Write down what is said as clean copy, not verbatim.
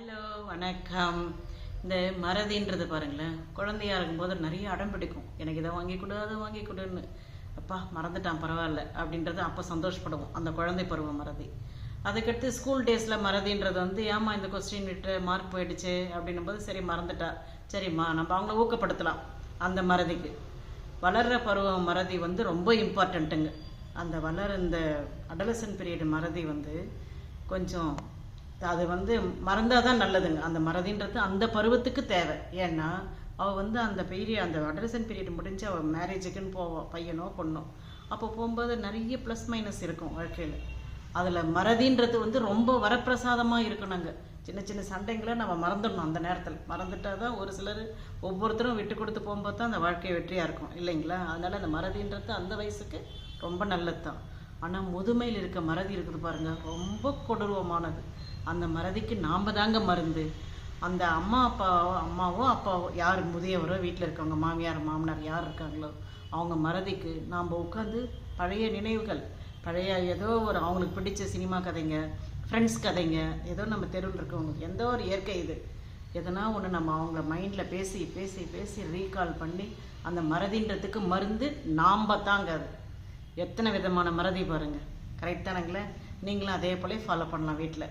Hello வணக்கம். இந்த மறதின்றது பாருங்களேன், குழந்தையா இருக்கும்போது நிறைய அடம் பிடிக்கும். எனக்கு இதை வாங்கி கொடு அதை வாங்கி கொடுன்னு. அப்பா மறந்துட்டான் பரவாயில்ல அப்படின்றது அப்போ சந்தோஷப்படுவோம், அந்த குழந்தை பருவ மறதி. அதுக்கடுத்து ஸ்கூல் டேஸில் மறதின்றது ஏமா இந்த கொஸ்டின் விட்டு மார்க் போயிடுச்சு அப்படின்னும் போது சரி மறந்துட்டா, சரிம்மா நம்ம அவங்கள ஊக்கப்படுத்தலாம் அந்த மறதிக்கு. வளர்கிற பருவ மறதி ரொம்ப இம்பார்ட்டண்ட்டுங்க. அந்த இந்த அடலசன் பீரியட் மறதி கொஞ்சம் அது மறந்தால் தான் நல்லதுங்க. அந்த மறதின்றது அந்த பருவத்துக்கு தேவை. ஏன்னா அவள் அந்த பீரியட், அந்த அடலசன் பீரியட் முடிஞ்சு அவள் மேரேஜுக்குன்னு போவாள், பையனோ பொண்ணோ. அப்போ போகும்போது நிறைய ப்ளஸ் மைனஸ் இருக்கும் வாழ்க்கையில். அதில் மறதின்றது ரொம்ப வரப்பிரசாதமாக இருக்கணுங்க. சின்ன சின்ன சண்டைங்களை நம்ம மறந்துடணும். அந்த நேரத்தில் மறந்துட்டால் தான் ஒரு சிலர் ஒவ்வொருத்தரும் விட்டு கொடுத்து போகும்போது தான் அந்த வாழ்க்கை வெற்றியாக இருக்கும் இல்லைங்களா. அதனால் அந்த மறதின்றது அந்த வயசுக்கு ரொம்ப நல்லது தான். ஆனால் முதுமையில் இருக்க மறதி இருக்குது பாருங்கள், ரொம்ப கொடூரமானது. அந்த மறதிக்கு நாம் தாங்க மருந்து. அந்த அம்மாவோ அப்பாவோ யார் முதியவரோ வீட்டில் இருக்கவங்க மாமியார் மாமனார் யார் இருக்காங்களோ அவங்க மறதிக்கு நாம் உட்காந்து பழைய நினைவுகள், பழைய ஏதோ ஒரு அவங்களுக்கு பிடிச்ச சினிமா கதைங்க, ஃப்ரெண்ட்ஸ் கதைங்க, ஏதோ நம்ம தெருவில் இருக்கவங்க எந்த ஒரு இயற்கை இது எதனா ஒன்று நம்ம அவங்கள மைண்டில் பேசி பேசி பேசி ரீகால் பண்ணி அந்த மறதின்றதுக்கு மருந்து நாம் தாங்க. அது எத்தனை விதமான மறதி பாருங்கள். கரெக்ட் தானுங்களே. நீங்களும் அதே போல ஃபாலோ பண்ணலாம் வீட்டில்.